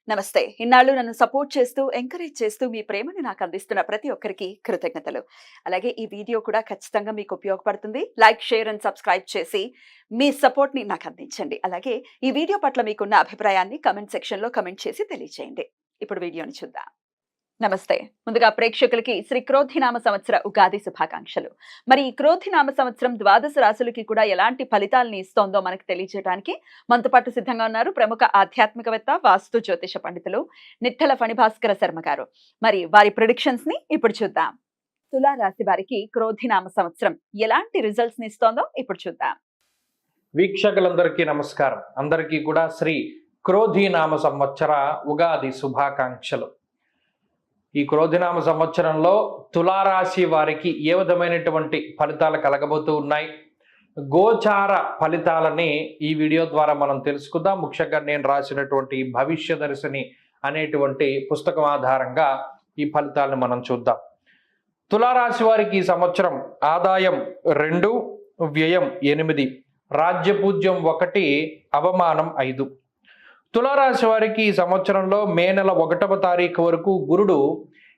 నమస్తే. ఇన్నాళ్ళు నన్ను సపోర్ట్ చేస్తూ, ఎంకరేజ్ చేస్తూ మీ ప్రేమను నాకు అందిస్తున్న ప్రతి ఒక్కరికి కృతజ్ఞతలు. అలాగే ఈ వీడియో కూడా ఖచ్చితంగా మీకు ఉపయోగపడుతుంది. లైక్, షేర్ అండ్ సబ్స్క్రైబ్ చేసి మీ సపోర్ట్‌ని నాకు అందించండి. అలాగే ఈ వీడియో పట్ల మీకున్న అభిప్రాయాన్ని కామెంట్ సెక్షన్‌లో కామెంట్ చేసి తెలియజేయండి. ఇప్పుడు వీడియోని చూద్దాం. నమస్తే. ముందుగా ప్రేక్షకులకి శ్రీ క్రోధినామ సంవత్సర ఉగాది శుభాకాంక్షలు. మరి ఈ క్రోధినామ సంవత్సరం ద్వాదశ రాశులకి కూడా ఎలాంటి ఫలితాలను ఇస్తోందో మనకు తెలియజేయడానికి మనతో పాటు సిద్ధంగా ఉన్నారు ప్రముఖ ఆధ్యాత్మికవేత్త, వాస్తు జ్యోతిష పండితులు నిట్టల ఫణిభాస్కర శర్మ గారు. మరి వారి ప్రిడిక్షన్స్ ని ఇప్పుడు చూద్దాం. తులా రాశి వారికి క్రోధినామ సంవత్సరం ఎలాంటి రిజల్ట్స్ ని ఇస్తోందో ఇప్పుడు చూద్దాం. వీక్షకులందరికీ నమస్కారం. అందరికీ కూడా శ్రీ క్రోధినామ సంవత్సర ఉగాది శుభాకాంక్షలు. ఈ క్రోధినామ సంవత్సరంలో తులారాశి వారికి ఏ విధమైనటువంటి ఫలితాలు కలగబోతూ ఉన్నాయి, గోచార ఫలితాలని ఈ వీడియో ద్వారా మనం తెలుసుకుందాం. ముఖ్యంగా నేను రాసినటువంటి భవిష్య దర్శిని అనేటువంటి పుస్తకం ఆధారంగా ఈ ఫలితాలను మనం చూద్దాం. తులారాశి వారికి ఈ సంవత్సరం ఆదాయం 2, వ్యయం 8, రాజ్యపూజ్యం 1, అవమానం 5. తులారాశి వారికి ఈ సంవత్సరంలో మే నెల 1వ తారీఖు వరకు గురుడు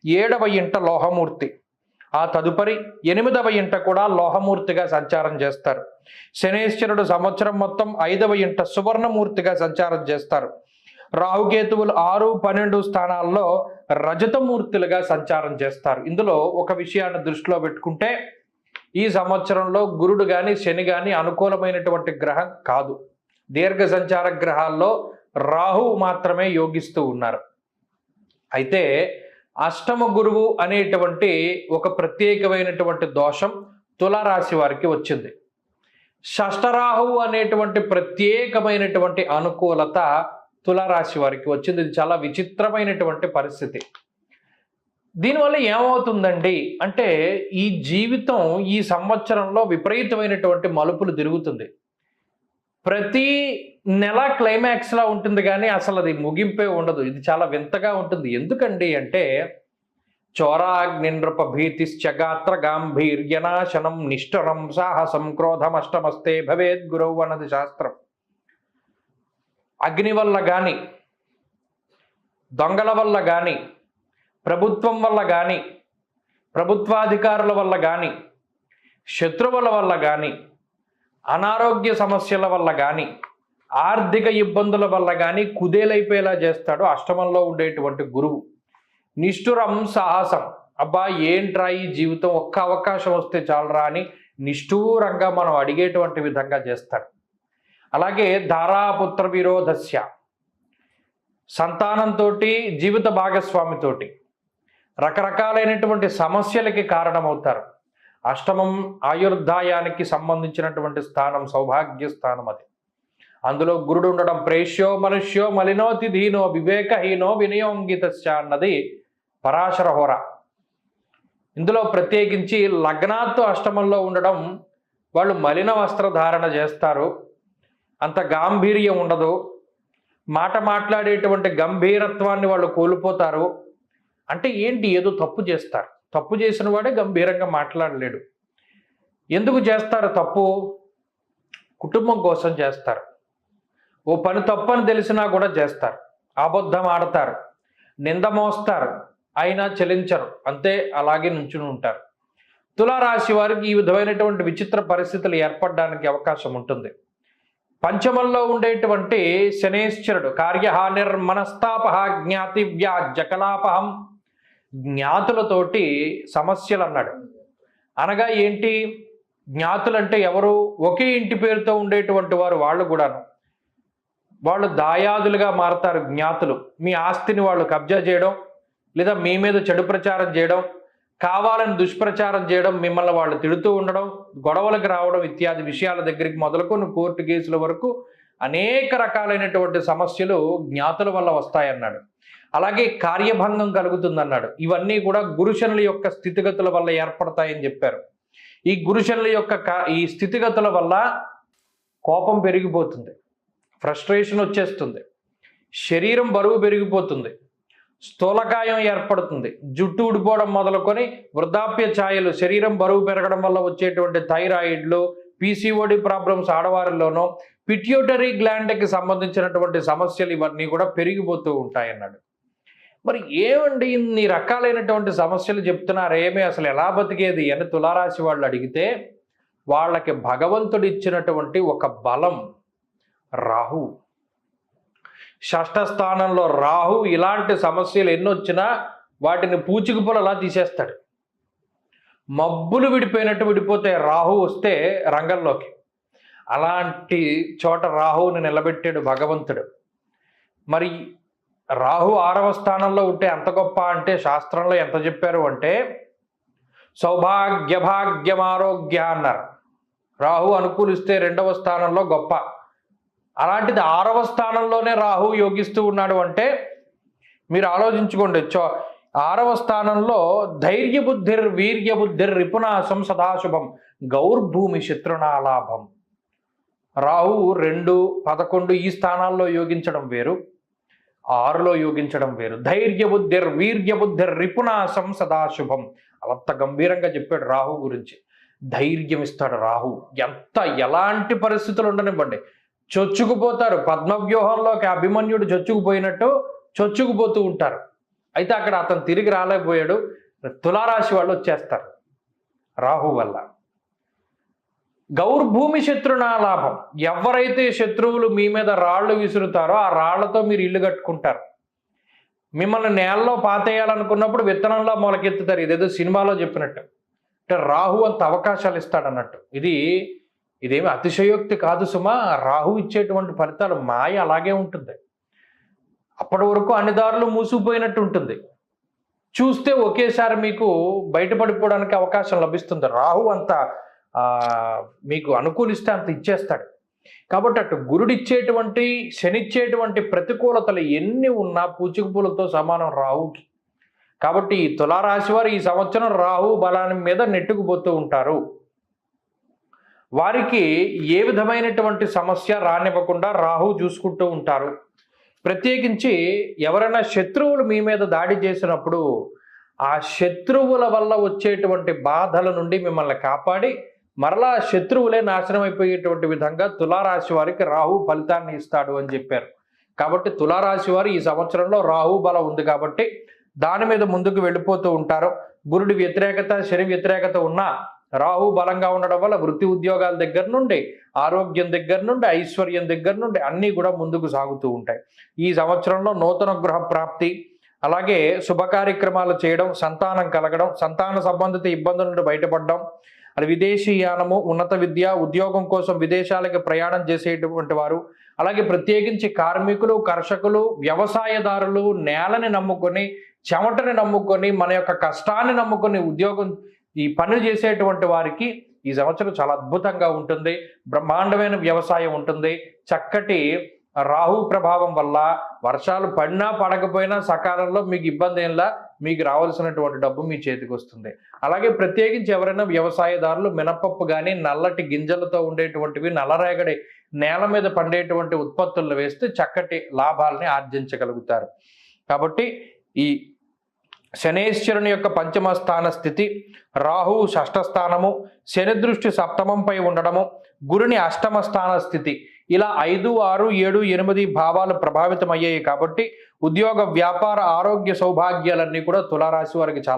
7వ ఇంట లోహమూర్తి, ఆ తదుపరి 8వ ఇంట కూడా లోహమూర్తిగా సంచారం చేస్తారు. శనేశ్వరుడు సంవత్సరం మొత్తం 5వ ఇంట సువర్ణమూర్తిగా సంచారం చేస్తారు. రాహుకేతువులు 6, 12 స్థానాల్లో రజతమూర్తులుగా సంచారం చేస్తారు. ఇందులో ఒక విషయాన్ని దృష్టిలో పెట్టుకుంటే ఈ సంవత్సరంలో గురుడు కానీ శని కానీ అనుకూలమైనటువంటి గ్రహం కాదు. దీర్ఘ సంచార గ్రహాల్లో రాహు మాత్రమే యోగిస్తూ ఉన్నారు. అయితే అష్టమ గురువు అనేటువంటి ఒక ప్రత్యేకమైనటువంటి దోషం తులారాశి వారికి వచ్చింది. షష్టరాహువు అనేటువంటి ప్రత్యేకమైనటువంటి అనుకూలత తులారాశి వారికి వచ్చింది. ఇది చాలా విచిత్రమైనటువంటి పరిస్థితి. దీనివల్ల ఏమవుతుందండి అంటే ఈ జీవితం ఈ సంవత్సరంలో విపరీతమైనటువంటి మలుపులు తిరుగుతుంది. ప్రతి నెల క్లైమాక్స్లా ఉంటుంది కానీ అసలు అది ముగింపే ఉండదు. ఇది చాలా వింతగా ఉంటుంది. ఎందుకండి అంటే చోరాగ్నినృప భీతిశ్చగాత్ర గాంభీర్యనాశనం నిష్ఠరం సాహసం క్రోధమష్టమస్తే భవేద్ గురవు అన్నది శాస్త్రం. అగ్ని వల్ల కానీ, దొంగల వల్ల కానీ, ప్రభుత్వం వల్ల కానీ, ప్రభుత్వాధికారుల వల్ల కానీ, శత్రువుల వల్ల కానీ, అనారోగ్య సమస్యల వల్ల కానీ, ఆర్థిక ఇబ్బందుల వల్ల కానీ కుదేలైపోయేలా చేస్తాడు అష్టమంలో ఉండేటువంటి గురువు. నిష్ఠురం సాహసం, అబ్బా ఏంట్రా ఈ జీవితం, ఒక్క అవకాశం వస్తే చాలరా అని నిష్ఠూరంగా మనం అడిగేటువంటి విధంగా చేస్తాడు. అలాగే ధారాపుత్ర విరోధస్య, సంతానంతో, జీవిత భాగస్వామితోటి రకరకాలైనటువంటి సమస్యలకి కారణమవుతారు. అష్టమం ఆయుర్దాయానికి సంబంధించినటువంటి స్థానం, సౌభాగ్య స్థానం అది. అందులో గురుడు ఉండడం ప్రేష్యో మనుష్యో మలినోతి ధీనో వివేకహీనో వినియోంగితశ్చ అన్నది పరాశర హోర. ఇందులో ప్రత్యేకించి లగ్నాత్తు అష్టమంలో ఉండడం, వాళ్ళు మలిన వస్త్రధారణ చేస్తారు, అంత గాంభీర్యం ఉండదు, మాట మాట్లాడేటువంటి గంభీరత్వాన్ని వాళ్ళు కోల్పోతారు. అంటే ఏంటి, ఏదో తప్పు చేస్తారు. తప్పు చేసిన వాడే గంభీరంగా మాట్లాడలేడు. ఎందుకు చేస్తారు తప్పు? కుటుంబం కోసం చేస్తారు. ఓ పని తప్పని తెలిసినా కూడా చేస్తారు. అబద్ధం ఆడతారు, నింద మోస్తారు, అయినా చెలించరు, అంతే అలాగే నుంచుని ఉంటారు. తులారాశి వారికి ఈ విధమైనటువంటి విచిత్ర పరిస్థితులు ఏర్పడడానికి అవకాశం ఉంటుంది. పంచమంలో ఉండేటువంటి శనేశ్వరుడు కార్యహానిర్మనస్తాపహ జ్ఞాతి వ్యాజ్యకలాపహం, జ్ఞాతులతోటి సమస్యలు అన్నాడు. అనగా ఏంటి? జ్ఞాతులంటే ఎవరు? ఒకే ఇంటి పేరుతో ఉండేటువంటి వారు. వాళ్ళు కూడాను వాళ్ళు దాయాదులుగా మారతారు. జ్ఞాతులు మీ ఆస్తిని వాళ్ళు కబ్జా చేయడం, లేదా మీ మీద చెడు ప్రచారం చేయడం, కావాలని దుష్ప్రచారం చేయడం, మిమ్మల్ని వాళ్ళు తిడుతూ ఉండడం, గొడవలకు రావడం ఇత్యాది విషయాల దగ్గరికి మొదలుకొని కోర్టు కేసుల వరకు అనేక రకాలైనటువంటి సమస్యలు జ్ఞాతుల వల్ల వస్తాయన్నాడు. అలాగే కార్యభంగం కలుగుతుందన్నాడు. ఇవన్నీ కూడా గురుశనుల యొక్క స్థితిగతుల వల్ల ఏర్పడతాయని చెప్పారు. ఈ గురుశనుల యొక్క ఈ స్థితిగతుల వల్ల కోపం పెరిగిపోతుంది, ఫ్రస్ట్రేషన్ వచ్చేస్తుంది, శరీరం బరువు పెరిగిపోతుంది, స్థూలకాయం ఏర్పడుతుంది, జుట్టు ఊడిపోవడం మొదలుకొని వృద్ధాప్య ఛాయలు, శరీరం బరువు పెరగడం వల్ల వచ్చేటువంటి థైరాయిడ్లు, పీసీఓడి ప్రాబ్లమ్స్ ఆడవారిలోనూ, పిట్యూటరీ గ్లాండ్కి సంబంధించినటువంటి సమస్యలు ఇవన్నీ కూడా పెరిగిపోతూ ఉంటాయన్నాడు. మరి ఏమండి ఇన్ని రకాలైనటువంటి సమస్యలు చెప్తున్నారు, ఏమి అసలు ఎలా బతికేది అని తులారాశి వాళ్ళు అడిగితే వాళ్ళకి భగవంతుడు ఇచ్చినటువంటి ఒక బలం రాహు. షష్ఠ స్థానంలో రాహు ఇలాంటి సమస్యలు ఎన్నొచ్చినా వాటిని పూచికపులలా తీసేస్తాడు. మబ్బులు విడిపోయినట్టు విడిపోతే రాహు వస్తే రంగంలోకి, అలాంటి చోట రాహువుని నిలబెట్టాడు భగవంతుడు. మరి రాహు 6వ స్థానంలో ఉంటే ఎంత గొప్ప అంటే శాస్త్రంలో ఎంత చెప్పారు అంటే సౌభాగ్య భాగ్యం ఆరోగ్య అన్నారు. రాహు అనుకూలిస్తే 2వ స్థానంలో గొప్ప, అలాంటిది 6వ స్థానంలోనే రాహు యోగిస్తూ ఉన్నాడు అంటే మీరు ఆలోచించుకోండి. 6వ స్థానంలో ధైర్యబుద్ధిర్ వీర్యబుద్ధిర్ రిపునాశం సదాశుభం గౌర్భూమి శత్రునాలాభం. రాహు 2, 11 ఈ స్థానాల్లో యోగించడం వేరు, 6లో యోగించడం వేరు. ధైర్యబుద్ధిర్ వీర్యబుద్ధిర్ రిపునాశం సదాశుభం అంత గంభీరంగా చెప్పాడు రాహు గురించి. ధైర్యం ఇస్తాడు రాహు. ఎలాంటి పరిస్థితులు ఉండనివ్వండి, చొచ్చుకుపోతారు. పద్మవ్యూహంలోకి అభిమన్యుడు చొచ్చుకుపోయినట్టు చొచ్చుకుపోతూ ఉంటారు. అయితే అక్కడ అతను తిరిగి రాలేకపోయాడు. తులారాశి వాళ్ళు వచ్చేస్తారు రాహు వల్ల. గౌర్భూమి శత్రునాలాభం. ఎవరైతే శత్రువులు మీ మీద రాళ్ళు విసురుతారో ఆ రాళ్లతో మీరు ఇల్లు కట్టుకుంటారు. మిమ్మల్ని నేలలో పాతేయాలనుకున్నప్పుడు విత్తనంలో మొలకెత్తుతారు. ఇదేదో సినిమాలో చెప్పినట్టు. అంటే రాహు అంత అవకాశాలు ఇస్తాడన్నట్టు. ఇదేమి అతిశయోక్తి కాదు సుమా. రాహు ఇచ్చేటువంటి ఫలితాలు మాయ అలాగే ఉంటుంది. అప్పటి వరకు అన్ని దారులు మూసుకుపోయినట్టు ఉంటుంది. చూస్తే ఒకేసారి మీకు బయటపడిపోవడానికి అవకాశం లభిస్తుంది. రాహు అంత మీకు అనుకూలిస్తే అంత ఇచ్చేస్తాడు. కాబట్టి అటు గురుడిచ్చేటువంటి శనిచ్చేటువంటి ప్రతికూలతలు ఎన్ని ఉన్నా పూచికపూలతో సమానం రాహుకి. కాబట్టి ఈ తులారాశి వారు ఈ సంవత్సరం రాహు బలాన్ని మీద నెట్టుకుపోతూ ఉంటారు. వారికి ఏ విధమైనటువంటి సమస్య రానివ్వకుండా రాహు చూసుకుంటూ ఉంటారు. ప్రత్యేకించి ఎవరైనా శత్రువులు మీ మీద దాడి చేసినప్పుడు ఆ శత్రువుల వల్ల వచ్చేటువంటి బాధల నుండి మిమ్మల్ని కాపాడి మరలా శత్రువులే నాశనం అయిపోయేటువంటి విధంగా తులారాశి వారికి రాహు ఫలితాన్ని ఇస్తాడు అని చెప్పారు. కాబట్టి తులారాశి వారు ఈ సంవత్సరంలో రాహు బలం ఉంది కాబట్టి దాని మీద ముందుకు వెళ్ళిపోతూ ఉంటారు. గురుడి వ్యతిరేకత శని వ్యతిరేకత ఉన్నా రాహు బలంగా ఉండడం వల్ల వృత్తి ఉద్యోగాల దగ్గర నుండి ఆరోగ్యం దగ్గర నుండి ఐశ్వర్యం దగ్గర నుండి అన్నీ కూడా ముందుకు సాగుతూ ఉంటాయి. ఈ సంవత్సరంలో నూతన గృహ ప్రాప్తి, అలాగే శుభ కార్యక్రమాలు చేయడం, సంతానం కలగడం, సంతాన సంబంధిత ఇబ్బందుల నుండి బయటపడడం, అది విదేశీయానము, ఉన్నత విద్య, ఉద్యోగం కోసం విదేశాలకు ప్రయాణం చేసేటువంటి వారు, అలాగే ప్రత్యేకించి కార్మికులు, కర్షకులు, వ్యవసాయదారులు, నేలని నమ్ముకొని చెమటని నమ్ముకొని మన యొక్క కష్టాన్ని నమ్ముకొని ఉద్యోగం ఈ పనులు చేసేటువంటి వారికి ఈ సంవత్సరం చాలా అద్భుతంగా ఉంటుంది. బ్రహ్మాండమైన వ్యవసాయం ఉంటుంది. చక్కటి రాహు ప్రభావం వల్ల వర్షాలు పడినా పడకపోయినా సకాలంలో మీకు ఇబ్బంది ఏంలా, మీకు రావాల్సినటువంటి డబ్బు మీ చేతికి వస్తుంది. అలాగే ప్రత్యేకించి ఎవరైనా వ్యవసాయదారులు మినపప్పు కానీ నల్లటి గింజలతో ఉండేటువంటివి నల్లరేగడి నేల మీద పండేటువంటి ఉత్పత్తులను వేస్తే చక్కటి లాభాలని ఆర్జించగలుగుతారు. కాబట్టి ఈ శనేశ్వరుని యొక్క పంచమ స్థాన స్థితి, రాహువు షష్ఠ స్థానము, శని దృష్టి సప్తమంపై ఉండడము, గురుని అష్టమ స్థాన స్థితి, ఇలా 5, 6, 7, 8 భావాలు ప్రభావితం అయ్యాయి. కాబట్టి ఉద్యోగ, వ్యాపార, ఆరోగ్య సౌభాగ్యాలన్నీ కూడా తులారాశి వారికి చాలా